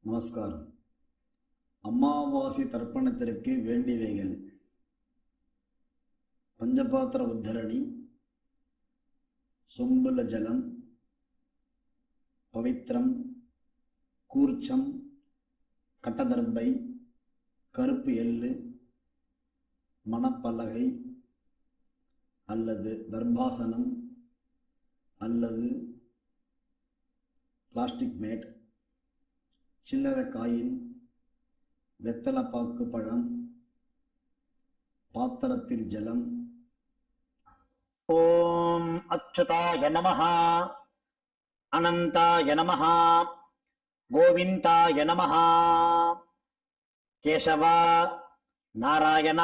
நமஸ்காரம். அமாவாசை தர்ப்பணத்திற்கு வேண்டியவைகள்: பஞ்சபாத்திர உத்தரணி, சொம்புல ஜலம், பவித்திரம், கூர்ச்சம், கட்டதர்பை, கருப்பு எள்ளு, மணப்பலகை அல்லது தர்பாசனம் அல்லது பிளாஸ்டிக் மேட், சில்லறை காயின், வெத்தலைப்பாக்கு பழம், பாத்திரத்தில் ஜலம். ஓம் அச்சுதாய நமஹ, அனந்தாய நமஹ, கோவிந்தாய நமஹ. கேசவ, நாராயண,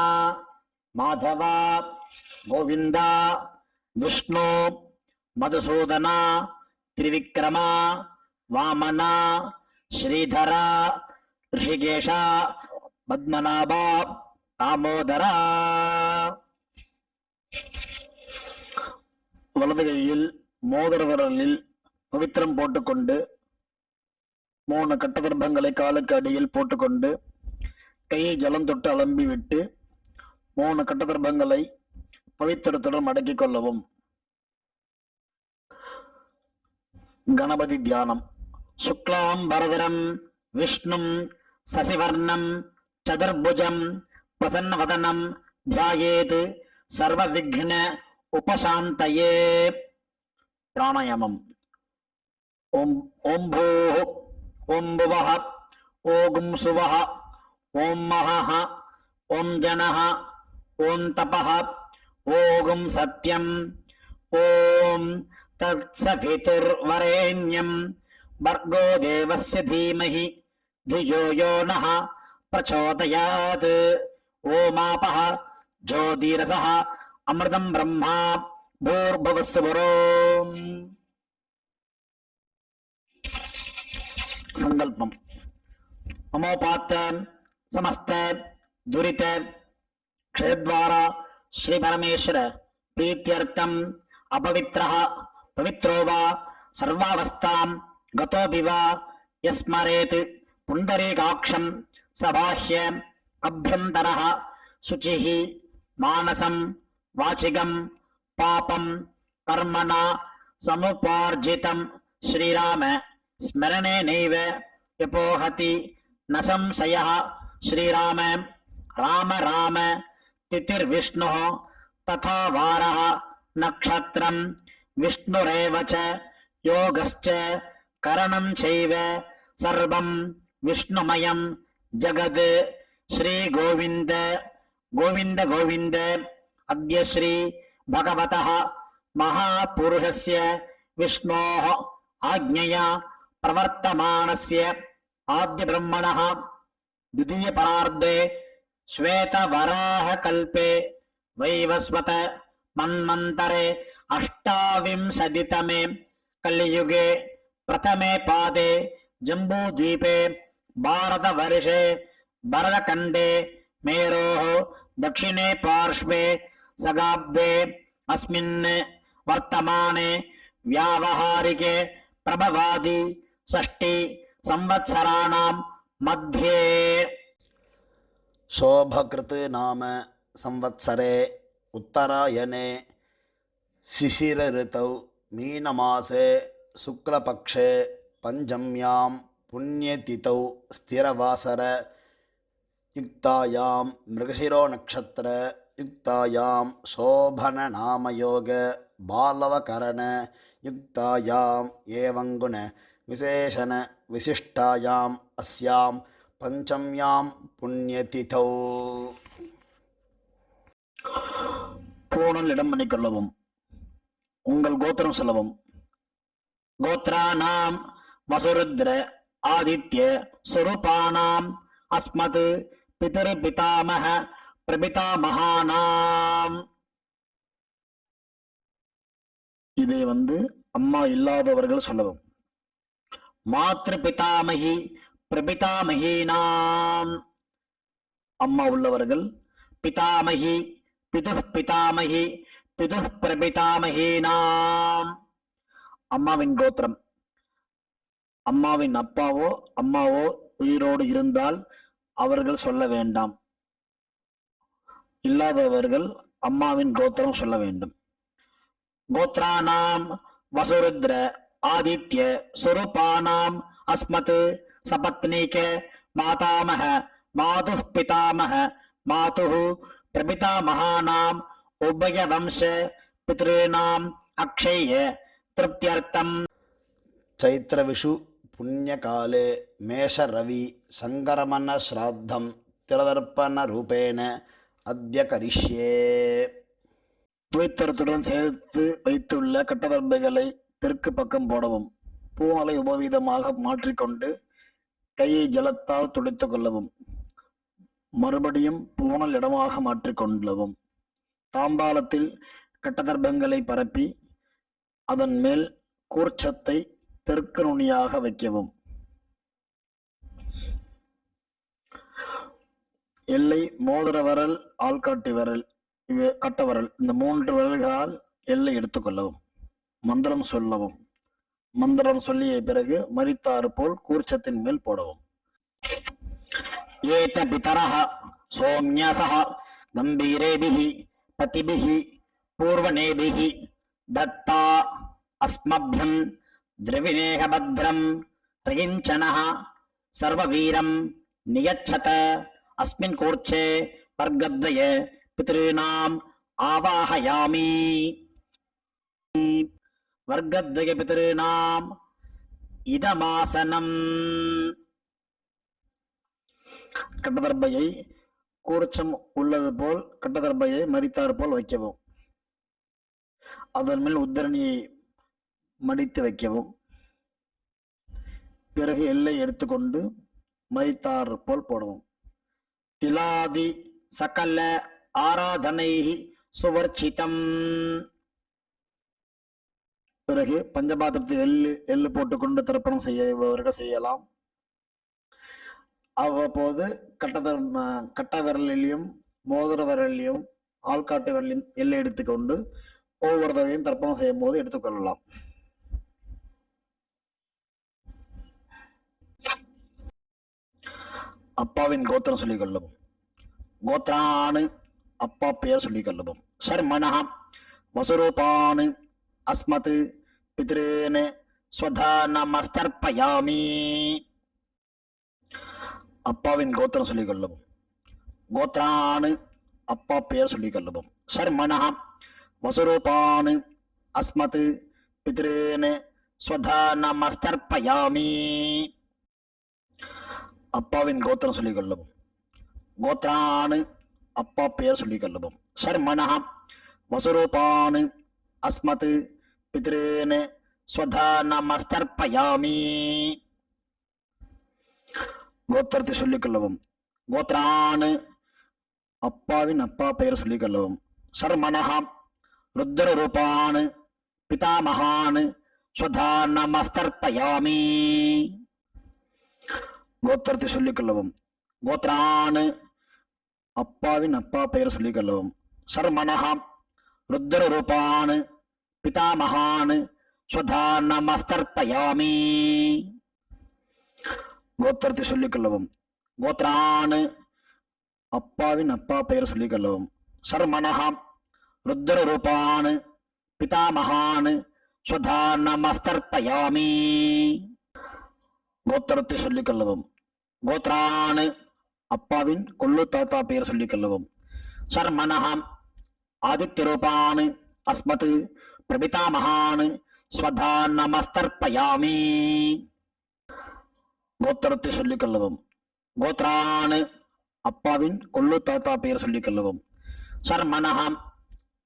மாதவ, கோவிந்த, விஷ்ணு, மதுசூதன, திரிவிக்ரம, வாமன, ஸ்ரீதர, ரிஷிகேஷ, பத்மநாப, தாமோதர. வலது கையில் மோதிர விரலில் பவித்திரம் போட்டுக்கொண்டு 3 கட்டகர்ப்பங்களை காலுக்கு அடியில் போட்டுக்கொண்டு கையை ஜலம் தொட்டு அலம்பி விட்டு 3 கட்டகர்ப்பங்களை பவித்திரத்துடன் மடக்கிக் கொள்ளவும். கணபதி தியானம். சுக்லாம் பரதரம் விஷ்ணும் சசிவர்ணம் சதுர்புஜம் பிரசன்னவதனம் தியாயேத் சர்வ விக்ன உபசாந்தயே. பிராணாயாமம். ஓம் பூஹ், ஓம் புவஹ, ஓம் சுவஹ, ஓம் மஹஹ, ஓம் ஜனஹ, ஓம் தபஹ, ஓம் சத்யம், ஓம் தத்சவிதுர்வரேண்யம் பர்கோ தேவஸ்ய தீமஹி धियो यो नः प्रचोदयात्. ओमापः ज्योतिरसः अमृतं ब्रह्मा भूर्भुवस्सुवरोम्. संकल्पम. ममोपात्त समस्त दुरित क्षयद्वारा श्री परमेश्वर प्रीत्यर्थम अपवित्रः पवित्रो वा सर्वावस्थां गतोऽपि वा यस्मरेत् पुंडरीकाक्षं सबाह्य अभ्यन्तरः शुचिः मानसं वाचिकं पापं कर्मणा समुपार्जितं श्रीराम स्मरणेनैव व्यपोहति न संशयः. श्रीराम राम राम तिथिर्विष्णुः तथा वारः नक्षत्रं विष्णुरेव च योगश्च करणं चैव सर्वं विष्णुमयं जगत्. श्री गोविंद गोविंद गोविंद. अद्य श्री भगवतः महापुरुषस्य विष्णोः आज्ञया प्रवर्तमानस्य आद्य ब्रह्मणः द्वितीय परार्धे श्वेतवराहकल्पे वैवस्वत मन्वन्तरे अष्टाविंशतितमे कलियुगे प्रथमे पादे जम्बूद्वीपे भारतवर्षे भरतखण्डे मेरोः दक्षिणे पार्श्वे सगाब्दे अस्मिन् वर्तमाने व्यावहारिके प्रभवादि षष्टि संवत्सराणां मध्ये शोभकृत् नाम संवत्सरे उत्तरायणे शिशिर ऋतौ मीनमासे शुक्लपक्षे पंचम्यां पुण्यतिथौ स्थिरवासर युक्तायां मृगशिरो नक्षत्र युक्तायां शोभन नामयोग बालवकरण युक्तायां एवं गुण विशेषण विशिष्टायां अस्यां पंचम्यां पुण्यतिथौ. பூணல் இடம் பண்ணிக்கொள்ளவும். உங்கள் கோத்திரம் சொல்லவும். கோத்ராணாம் வசுருத்ர ஆதித்ய ஸ்வரூபானாம் அஸ்மத் பிதர் பிதாமஹ பிரபிதாமஹானாம். இதை அம்மா இல்லாதவர்கள் சொல்லவும். மாத்ரு பிதாமகி பிரபிதாமஹீனாம். அம்மா உள்ளவர்கள் பிதாமகி பிதுஹ் பிதாமகி பிதுஹ் பிரபிதாமஹீனாம். அம்மாவின் கோத்திரம். அம்மாவின் அப்பாவோ அம்மாவோ உயிரோடு இருந்தால் அவர்கள் சொல்ல வேண்டாம். இல்லாதவர்கள் அம்மாவின் கோத்திரம் சொல்ல வேண்டும். கோத்ரானாம் வசுருத்ர ஆதித்ய ஸ்வரூபானாம் அஸ்மத் சபத்னீக மாதாமஹ மாதுः பிதாமஹ மாதுः பிரபிதாமகானாம் உபயவம்ச பித்ருணாம் அக்ஷய திருப்தியர்த்தம். चैत्र विषु पुण्यकाले मेष रवि संगरमण श्राद्धं तिरदर्पण रूपेण अद्य करिष्ये. துவைத்தரத்துடன் சேர்த்து வைத்துள்ள கட்டதர்பைகளை தெற்கு பக்கம் போடவும். பூமலை உபவீதமாக மாற்றிக்கொண்டு கையை ஜலத்தால் துடைத்துக் கொள்ளவும். மறுபடியும் பூனல் இடமாக மாற்றிக்கொள்ளவும். தாம்பாளத்தில் கட்டதர்பங்களை பரப்பி அதன் மேல் கூர்ச்சத்தை தெற்கு நுனியாக வைக்கவும். எல்லை மோதிர விரல், ஆள்காட்டி விரல், கட்டவரல், இந்த 3 விரல்களால் எல்லை எடுத்துக்கொள்ளவும். மந்திரம் சொல்லவும். மந்திரம் சொல்லிய பிறகு மரித்தாறு போல் கூர்ச்சத்தின் மேல் போடவும். ஏத பிதரஹ சோம்யசஹ கம்பீரேபிஹி பதிபிஹி பூர்வநேபிஹி தத்தா அஸ்மப்யம் திரவிணேக பத்ரம் ரகிஞ்சனஹ சர்வவீரம் நியச்சத அஸ்மின் கூர்ச்சே வர்கத்வய பித்ருணாம் ஆவாஹயாமி. வர்கத்வய பித்ருணாம் இதமாசனம். கட்டதர்பையை கூர்ச்சம் உள்ளது போல் கட்டதர்பையை மரித்தாறு போல் வைக்கவும். அதன் மேல் உத்தரணியை மடித்து வைக்கவும். பிறகு எல்லை எடுத்துக்கொண்டு மரித்தாறு போல் போடவும். திலாதி சகல ஆராதனை சுவர்ச்சிதம். பிறகு பஞ்சபாத்திரத்தில் எள்ளு போட்டுக்கொண்டு தர்ப்பணம் செய்யவர்கள் செய்யலாம். அவ்வப்போது கட்ட விரலிலையும் மோதிர விரலிலையும் ஆள்காட்டு விரலின் எல்லை எடுத்துக்கொண்டு ஒவ்வொரு தடவையும் தர்ப்பணம் செய்யும் போது எடுத்துக்கொள்ளலாம். அப்பாவின் கோத்திரம் சொல்லிக் கொள்ளவும். கோத்ரானு அப்பா பெயர் சொல்லிக் கொள்ளவும். சர்மணஹ வசுரூபானு அஸ்மத் பித்ரேன ஸ்வதானமஸ்தர்ப்பயாமி. அப்பாவின் கோத்திரம் சொல்லிக் கொள்ளவும். கோத்ரானு அப்பா பெயர் சொல்லிக் கொள்ளவும். சர்மணஹ வசுரூபானு அஸ்மத் பித்ரேன ஸ்வதானமஸ்தர்ப்பயாமி. அப்பாவின் கோத்திரம் சொல்லிக் கொள்ளவும். கோத்ரானு அப்பா பெயர் சொல்லிக் கொள்ளவும். சர்மணஹ வசுரூபானு அஸ்மத் பித்ரேன ஸ்வதானமஸ்தர்ப்பயாமி. கோத்திரத்தை சொல்லிக் கொள்ளவும். கோத்ரானு அப்பாவின் அப்பா பெயர் சொல்லிக் கொள்ளவும். சர்மணஹ ருத்ர ரூபானு பிதாமகானு ஸ்வதானமஸ்தர்ப்பயாமி. கோத்திரத்தை சொல்லிக் கொள்ளவும். கோத்ரானு அப்பாவின் அப்பா பெயர் சொல்லிக் கொள்ளவும். சர்மணஹ ருத்ர ரூபானு பிதாமகானு ஸ்வதானமஸ்தர்ப்பயாமி. கோத்திரத்தை சொல்லிக் கொள்ளவும். கோத்ரானு அப்பாவின் அப்பா பெயர் சொல்லிக் கொள்ளவும். சர்மணஹ ருத்ர ரூபானு பிதாமகானு ஸ்வதானமஸ்தர்ப்பயாமி. கோத்திரத்தை சொல்லிக் கொள்ளவும். கோத்ரானு அப்பாவின் கொள்ளு தாத்தா பெயர் சொல்லிக் கொள்ளவும். சர்மணஹ ஆதித்ய ரூபானு அஸ்மத் பிரபிதாமகானு ஸ்வதானமஸ்தர்ப்பயாமி. கோத்திரத்தை சொல்லிக் கொள்ளவும். கோத்ரானு அப்பாவின் கொள்ளு தாத்தா பெயர் சொல்லிக் கொள்ளவும். சர்மணஹ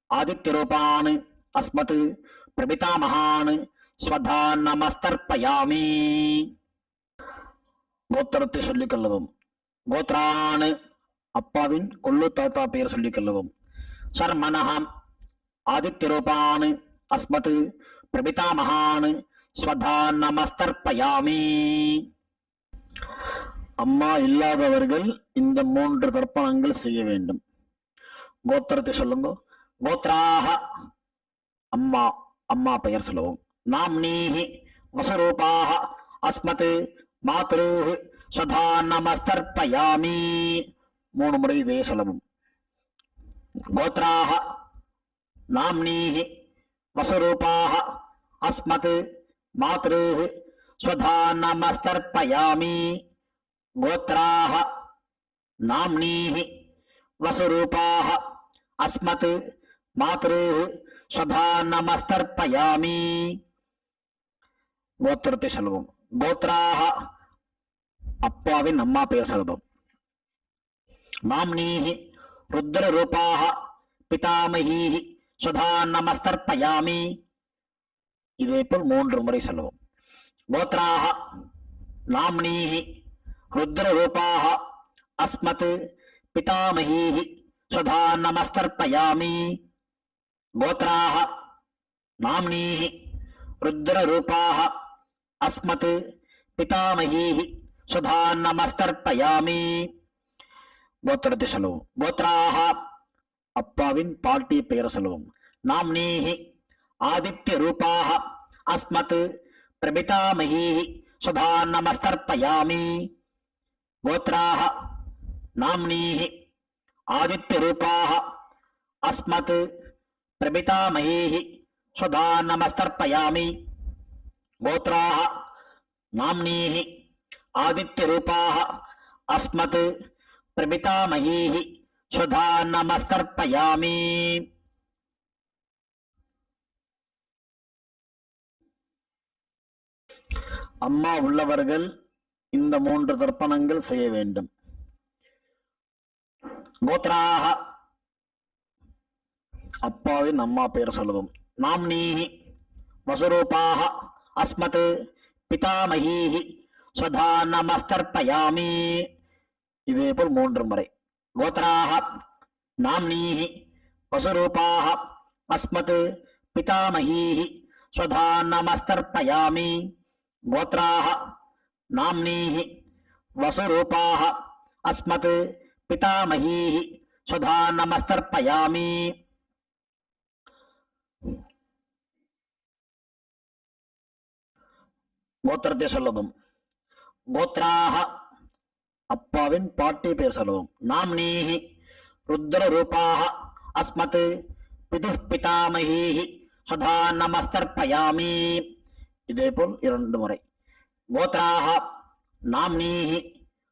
ஆதித்ய ரூபானு அஸ்மத் பிரபிதாமகானு ஸ்வதானமஸ்தர்ப்பயாமி. கோத்திரத்தை சொல்லிக் கொள்ளவும். கோத்ரானு அப்பாவின் கொள்ளு தாத்தா பெயர் சொல்லிக் கொள்ளவும். சர்மணஹ ஆதித்ய ரூபானு அஸ்மத் பிரபிதாமகானு ஸ்வதானமஸ்தர்ப்பயாமி. அம்மா இல்லாதவர்கள் இந்த 3 தர்ப்பணங்கள் செய்ய வேண்டும். கோத்திரத்தை சொல்லுங்க. கோத்ராஹ அம்மா, அம்மா பெயர் சொல்லவும். நாம்னீஹி வசுரூபாஹ அஸ்மத் மாத்ருஹ் சதா நமஸ்தர்ப்பயாமி. 3 முறை இதே சொல்லவும். கோத்ராஹ நாம்னீஹி வசுரூபாஹ அஸ்மத் மாத்ருஹ் ஸ்வதா நமஸ்தர்ப்பயாமி. கோத்ராஹ நாம்னீஹி வசுரூபாஹ அஸ்மத் மாத்ருஹ் ஸ்வதா நமஸ்தர்ப்பயாமி. கோத்திரத்தை சொல்லுவோம். கோத்ராஹ அப்பாவின் அம்மா பெயர் சொல்லுவோம். நாம்னீஹி ருத்ர ரூபாஹ பிதாமஹீஹி ஸ்வதா நமஸ்தர்ப்பயாமி. இதேபோல் 3 முறை சொல்லுவோம். கோத்ராஹ நாம்னீஹி ருத்ர ரூபாஹ அஸ்மத் பிதாமஹீஹி ஸ்வதா நமஸ்தர்ப்பயாமி. கோத்ராஹ நாம்னீஹி ருத்ர ரூபாஹ அஸ்மத் பிதாமஹீஹி ஸ்வதா நமஸ்தர்ப்பயாமி. கோத்திரத்தை சொல்லுவோம். கோத்ராஹ அப்பாவின் பாட்டி பெயர் சொல்லுவோம். நாம்னீஹி ஆதித்ய ரூபாஹ அஸ்மத் பிரபிதாமஹீஹி ஸ்வதா நமஸ்தர்ப்பயாமி. கோத்ராஹ நாம்னீஹி ஆதித்ய ரூபாஹ அஸ்மத் பிரபிதாமஹீஹி ஸ்வதா நமஸ்தர்ப்பயாமி. கோத்ராஹ நாம்னீஹி ஆதித்ய ரூபாஹ அஸ்மத் பிரபிதாமஹீஹி ஸ்வதா நமஸ்தர்ப்பயாமி. அம்மா உள்ளவர்கள் இந்த 3 தர்ப்பணங்கள் செய்ய வேண்டும். கோத்ராஹ அப்பாவின் அம்மா பெயர் சொல்லுவோம். நாம்னீஹி வசுரூபாஹ அஸ்மத் பிதாமஹீஹி ஸ்வதா நமஸ்தர்ப்பயாமி. இதேபோல் 3 முறை. கோத்ராஹ நாம்னீஹி வசுரூபாஹ அஸ்மத் பிதாமஹீஹி ஸ்வதா நமஸ்தர்ப்பயாமி. கோத்ராஹ நாம்னீஹி வசுரூபாஹ அஸ்மத் பிதாமஹீஹி ஸ்வதா நமஸ்தர்ப்பயாமி. கோத்திரத்தை சொல்லவும். கோத்ராஹ அப்பாவின் பாட்டி பெயர் சொல்லவும். நாம்னீஹி ருத்ர ரூபாஹ அஸ்மத் பிதுஹ் பிதாமஹீஹி ஸ்வதா நமஸ்தர்ப்பயாமி. இதேபோல் 2 முறை. கோத்ராஹ நாம்னீஹி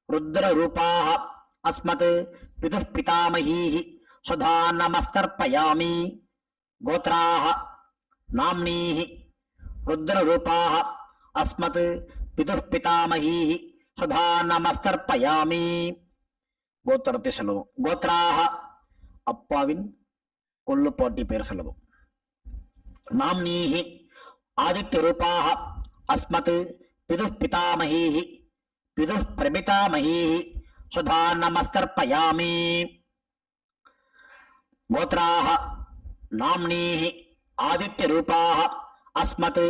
ருத்ர ரூபாஹ அஸ்மத் பிதுஹ் பிதாமஹீஹி ஸ்வதா நமஸ்தர்ப்பயாமி. கோத்ராஹ நாம்னீஹி ருத்ர ரூபாஹ அஸ்மத் பிதுஹ் பிதாமஹீஹி ஸ்வதா நமஸ்தர்ப்பயாமி. கோத்திரத்தை சொல்லவும். கோத்ராஹ அப்பாவின் கொள்ளுப்பாட்டி பெயர் சொல்லவும். நாம்னீஹி ஆதித்ய ரூபாஹ அஸ்மத் பிதுஹ் பிதாமஹீஹி பிதுஹ் பிரபிதாமஹீஹி ஸ்வதா நமஸ்தர்ப்பயாமி. கோத்ராஹ நாம்னீஹி ஆதித்ய ரூபாஹ அஸ்மத்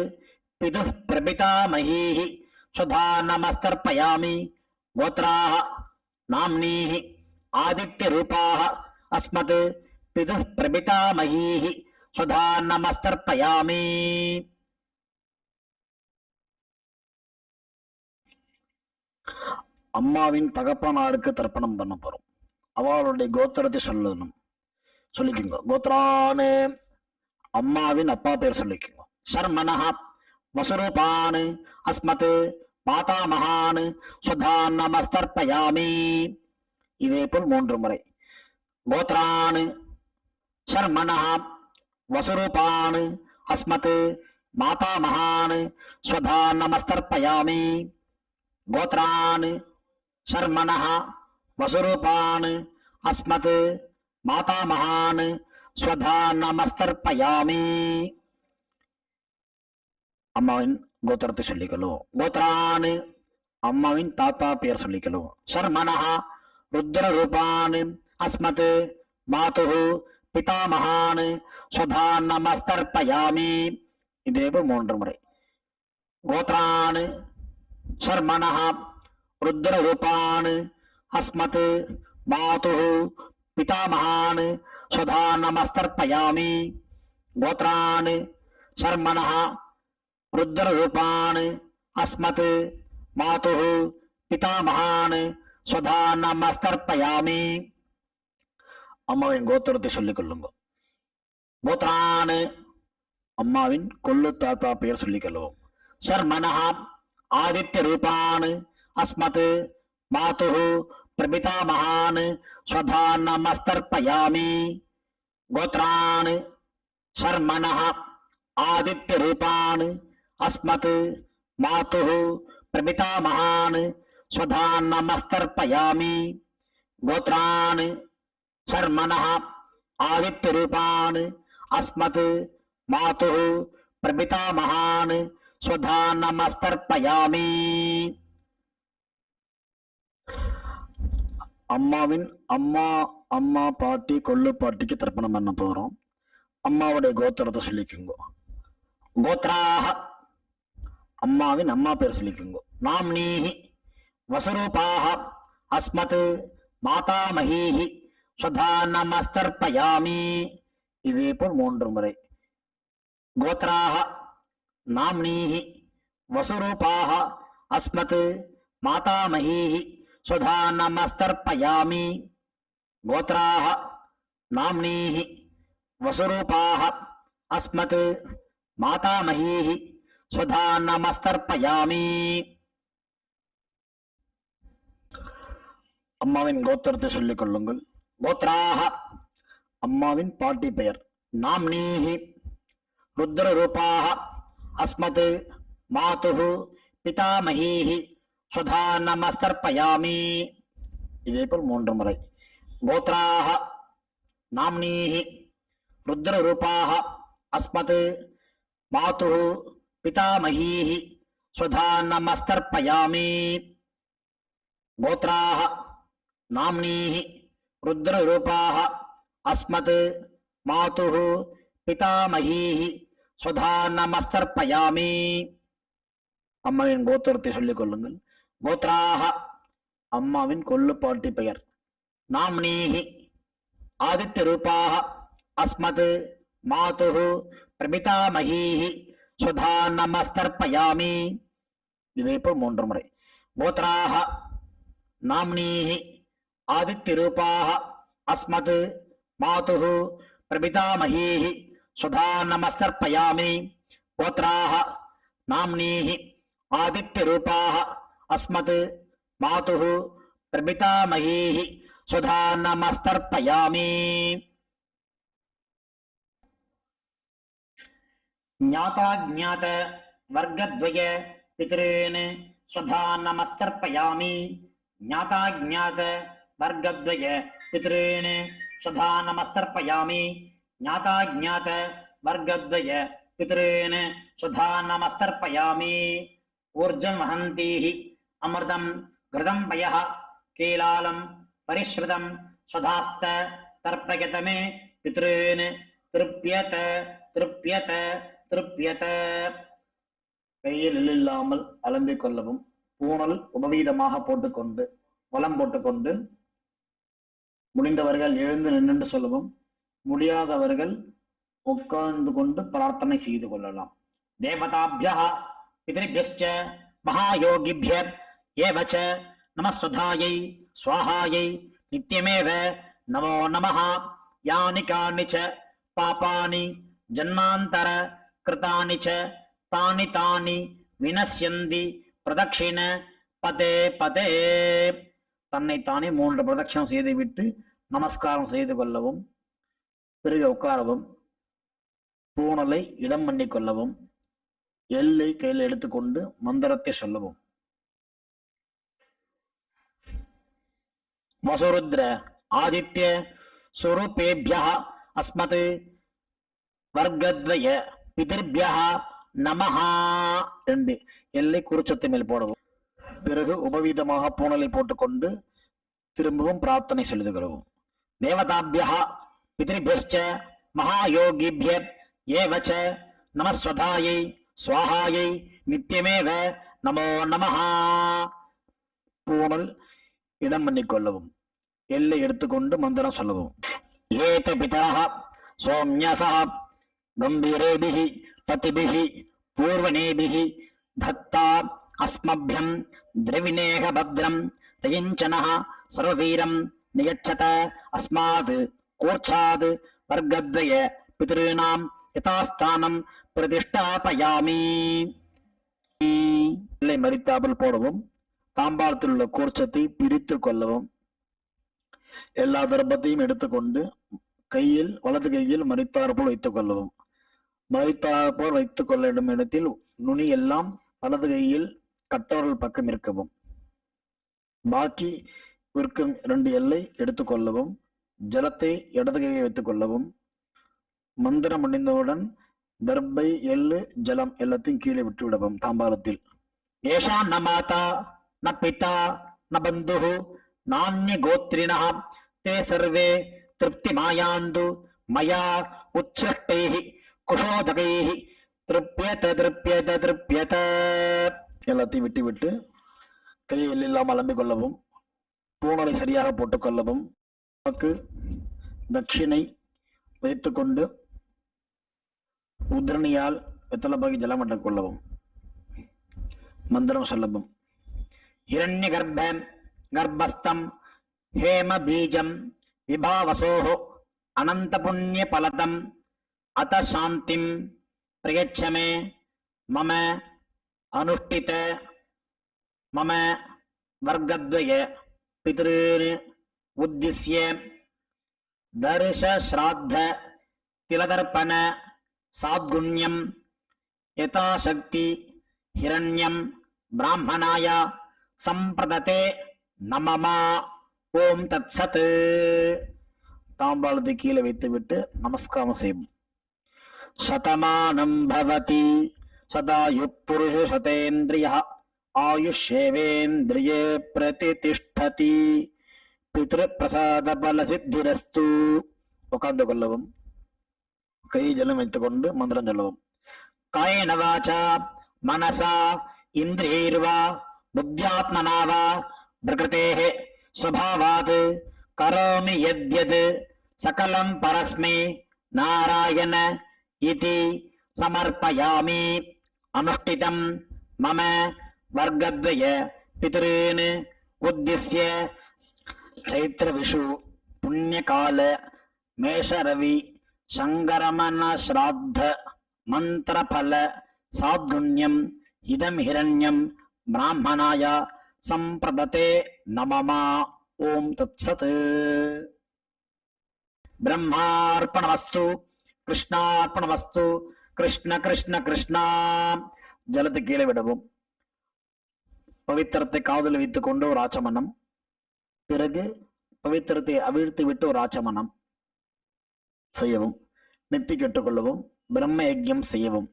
பிதுஹ் பிரபிதாமஹீஹி ஸ்வதா நமஸ்தர்ப்பயாமி. கோத்ராஹ நாம்னீஹி ஆதித்ய ரூபாஹ அஸ்மத் பிதுஹ் பிரபிதாமஹீஹி ஸ்வதா நமஸ்தர்ப்பயாமி. அம்மாவின் தகப்பனாருக்கு தர்ப்பணம் பண்ண போறோம். அவளுடைய கோத்திரத்தை சொல்லிக்கோங்க. கோத்ரானே அம்மாவின் அப்பா பேர் சொல்லிக்கோங்க. சர்மனஹ வசுரூபான் அஸ்மத் மாதாமகான் ஸ்வதா நமஸ்தர்ப்பயாமி. இதேபோல் 3 முறை. கோத்ரான் சர்மனஹ வசுரூபான் அஸ்மத் மாதாமகான் ஸ்வதா நமஸ்தர்ப்பயாமி. கோத்ரான் சர்மனஹ வசுரூபான் அஸ்மத் மாதாமகான் ஸ்வதா நமஸ்தர்ப்பயாமி. அம்மாவின் கோத்திரத்தை சொல்லிக்கணும். கோத்ரான் அம்மாவின் தாத்தா பெயர் சொல்லிக்கணும். சர்மனஹ ருத்ர ரூபான் அஸ்மத் மாதுஹு பிதாமகான் ஸ்வதா நமஸ்தர்ப்பயாமி. இதேபோல் 3 முறை. கோத்ரான் சர்மனஹ ருத்ர ரூபான் அஸ்மத் மாதுஹு பிதாமகான் ஸ்வதா நமஸ்தர்ப்பயாமி. கோத்ரான் சர்மனஹ ருத்ர ரூபான் அஸ்மத் மாதுஹு பிதாமகான் ஸ்வதா நமஸ்தர்ப்பயாமி. அம்மாவின் கோத்திரத்தை சொல்லிக் கொள்ளுங்க. கோத்ரான் அம்மாவின் கொள்ளு தாத்தா பெயர் சொல்லிக் கொள்வோம். சர்மனஹ ஆதித்ய ரூபான் அஸ்மத் மாதுஹு பிரபிதாமகான் ஸ்வதா நமஸ்தர்ப்பயாமி. கோத்ரான் சர்மனஹ ஆதித்ய ரூபான் அஸ்மத் மாதுஹு பிரபிதாமகான் ஸ்வதா நமஸ்தர்ப்பயாமி. கோத்ரான் சர்மனஹ ஆதித்ய ரூபான் அஸ்மத் மாதுஹு பிரபிதாமகான் ஸ்வதா நமஸ்தர்ப்பயாமி. அம்மாவின் அம்மா பாட்டி கொள்ளு பாட்டிக்கு தர்ப்பணம் பண்ண போறோம். அம்மாவுடைய கோத்திரத்தை சொல்லிக்குங்க. கோத்ராஹ அம்மாவின் அம்மா பேர் சொல்லிக்குங்க. நாம்னீஹி வசுரூபாஹ அஸ்மத் மாதாமஹீஹி ஸ்வதா நமஸ்தர்ப்பயாமி. இதே போல் 3 முறை. கோத்ராஹ நாம்னீஹி வசுரூபாஹ அஸ்மத் மாதாமஹீஹி ஸ்வதா நமஸ்தர்ப்பயாமி. கோத்ராஹ நாம்னீஹி வசுரூபாஹ அஸ்மத் மாதாமஹீஹி ஸ்வதா நமஸ்தர்ப்பயாமி. அம்மாவின் கோத்திரத்தை சொல்லிக் கொள்ளுங்கள். கோத்ராஹ அம்மாவின் பாட்டி பெயர். நாம்னீஹி ருத்ரரூபாஹ அஸ்மத் மாதுஹு பிதாமஹீஹி ஸ்வதா நமஸ்தர்ப்பயாமி. இதே போல் 3 முறை. கோத்ராஹ நாம்னீஹி ருத்ரரூபாஹ அஸ்மத் மாதுஹு பிதாமஹீஹி ஸ்வதா நமஸ்தர்ப்பயாமி. கோத்ராஹ நாம்னீஹி ருத்ரரூபாஹ அஸ்மத் மாதுஹு பிதாமஹீஹி ஸ்வதா நமஸ்தர்ப்பயாமி. அம்மாவின் கோத்திரத்தை சொல்லிக் கொள்ளுங்கள். கோத்ராஹ அம்மாவின் கொள்ளு பாட்டி பெயர். நாம்னீஹி ஆதித்ய ரூபாஹ அஸ்மத் மாதுஹு பிரபிதாமஹீஹி ஸ்வதா நமஸ்தர்ப்பயாமி. இதே போல் 3 முறை. கோத்ராஹ நாம்னீஹி ஆதித்ய ரூபாஹ அஸ்மத் மாதுஹு பிரபிதாமஹீஹி ஸ்வதா நமஸ்தர்ப்பயாமி. கோத்ராஹ நாம்னீஹி ஆதித்ய ரூபாஹ அஸ்மத் மாதுஹு பிரபிதாமஹீஹி ஸ்வதா நமஸ்தர்ப்பயாமி. ஞாதாஜ்ஞாத வர்க்கத்வய பித்ருன் ஸ்வதா நமஸ்தர்ப்பயாமி. ஞாதாஜ்ஞாத வர்க்கத்வய பித்ருன் ஸ்வதா நமஸ்தர்ப்பயாமி. ஞாதாஜ்ஞாத வர்க்கத்வய பித்ருன் ஸ்வதா நமஸ்தர்ப்பயாமி. ஊர்ஜம் வஹந்தீஹி அமிர்தம் கிருதம் பயः கீலாலம் பரிஸ்ருதம் ஸ்வதாஸ்த தர்ப்பயத மே பித்ருன் திருப்யத திருப்யத திருப்யத. கையில் இல்லாமல் அலம்பிக் கொள்ளவும். பூணல் உபவீதமாக போட்டுக்கொண்டு வலம் போட்டுக்கொண்டு முடிந்தவர்கள் எழுந்து நின்று சொல்லவும். முடியாதவர்கள் உட்கார்ந்து கொண்டு பிரார்த்தனை செய்து கொள்ளலாம். தேவதாபியः பித்ருभ्यश्च மகாயோகிभ्यः ஏவ ச நமஸ்வதாயை ஸ்வாஹாயை நித்யமேவ நமோ நமः. யானி கானி ச பாபானி ஜன்மாந்தர கிருதானி ச தானி தானி வினஸ்யந்தி பிரதக்ஷிண பதே பதே. தன்னைத்தானே 3 பிரதட்சணம் செய்துவிட்டு நமஸ்காரம் செய்து கொள்ளவும். பிறகு உட்காரவும். பூணலை இடம் பண்ணிக் கொள்ளவும். எல்லை கையில் எடுத்துக்கொண்டு மந்திரத்தை சொல்லவும். வசுருத்ர ஆதித்ய சுரூபேபியः அஸ்மத் வர்க்கத்வய பிதர்பியः நமஹ. 2 எல்லை குறிச்சத்தை மேல் போடவும். பிறகு உபவீதமாக பூணலை போட்டுக்கொண்டு திரும்பவும் பிரார்த்தனை சொல்லிக் கொள்ளவும். தேவதாபியः பித்ருभ्यश्च மகாயோகிभ्यः ஏவ ச நமஸ்வதாயை ஸ்வாஹாயை நித்யமேவ நமோ நமஹ. பூணல் இடம் பண்ணிக் கொள்ளவும். எல்லை எடுத்துக்கொண்டு மந்திரம் சொல்லவும். ஏத பிதரः சோம்யசः கம்பீரேபிः பதிபிः பூர்வணேபிः தத்தா அஸ்மபியம் திரவிணேக பத்ரம் தயஞ்சனः சர்வவீரம் நியச்சத அஸ்மாத் கோர்ச்சாத் வர்க்கத்வய பித்ருணாம் யதாஸ்தானம் பிரதிஷ்டாபயாமி. இல்லை மரித்தாமல் போடவும், தாம்பாளத்தில் உள்ள கோர்ச்சத்தை பிரித்து கொள்ளவும், எல்லா தர்ப்பத்தையும் எடுத்துக்கொண்டு கையில் வலது கையில் மரித்தார் போல் வைத்துக் கொள்ளவும். மரித்தார் போல் வைத்துக் கொள்ள வேண்டும் இடத்தில் நுனி எல்லாம் வலது கையில் கட்டவர்கள் பக்கம் இருக்கவும். பாக்கி இருக்கும் 2 எல்லை எடுத்துக்கொள்ளவும். ஜலத்தை இடது கையை வைத்துக் கொள்ளவும். மந்திரம் அணிந்தவுடன் தர்பை எள்ளு ஜலம் எல்லாத்தையும் கீழே விட்டு விடவும். தாம்பாளத்தில் ஏஷா ந மாதா ந பிதா ந பந்து நான்ய கோத்ரிணः தே சர்வே திருப்தி மாயாந்து மயா உச்சிஷ்டைः குஷோதகைः திருப்யத திருப்யத திருப்யத. எல்லாத்தையும் விட்டு விட்டு கையை எல்லாம் அலம்பிக் கொள்ளவும். பூணலை சரியாக போட்டுக் கொள்ளவும். நமக்கு தட்சிணை வைத்துக்கொண்டு உத்ரணியால் வெத்தலப்பாகி ஜலம் அடக் கொள்ளவும். மந்திரம் சொல்லவும். இரண்ய கர்ப்ப கர்ப்பஸ்தம் ஹேம பீஜம் விபாவசோஹ அனந்த புண்ணிய பலதம் அத சாந்திம் பிரயச்சமே மம அனுஷ்டித மம வர்க்கத்வய பித்ருன் உத்திஸ்ய தர்ஷ ஸ்ராத்த திலதர்ப்பண சாத்குண்யம் யதாசக்தி ஹிரண்யம் பிராமணாய சம்பிரததே நமமா. ஓம் தத்சத். தாம்பாளத்தை கீழே வைத்துவிட்டு நமஸ்காரம் செய்யும். சதமானம் பவதி சதாயு புருஷ சதேந்திரிய ஆயுஷேவேந்திரியே பிரதிதிஷ்டதி பித்ரு பிரசாத பல சித்திரஸ்து. உட்கார்ந்து கொள்ளவும். கை ஜலம் வைத்துக்கொண்டு மந்திரம் சொல்லவும். காயேன வாசா மனசா இந்திரியைர்வா புத்தியாத்மனா வா பிரகிருதேஹ ஸ்வபாவாத் கரோமி யத்யத் சகலம் பரஸ்மை நாராயண இதி சமர்ப்பயாமி. அனுஷ்டிதம் மம வர்க்கத்வய பித்ருன் உத்திஸ்ய சைத்திர விஷு புண்ணியகால மேஷரவி சங்கரமன ஸ்ராத்த மந்திரபல சாத்குண்யம் இதம் ஹிரண்யம் பிராமணாய சம்பிரததே நமமா. ஓம் தத்சத். பிரம்மார்ப்பணமஸ்து கிருஷ்ணார்ப்பணமஸ்து. கிருஷ்ண கிருஷ்ண கிருஷ்ணா. ஜலத்தை கீழே விடவும். பவித்திரத்தை காதில் வைத்துக் கொண்டு ஒரு ஆச்சமனம். பிறகு பவித்திரத்தை அவிழ்த்து விட்டு ஒரு ஆச்சமனம் செய்யவும். நெத்தி கெட்டுக்கொள்ளவும். பிரம்ம யஜ்யம் செய்யவும்.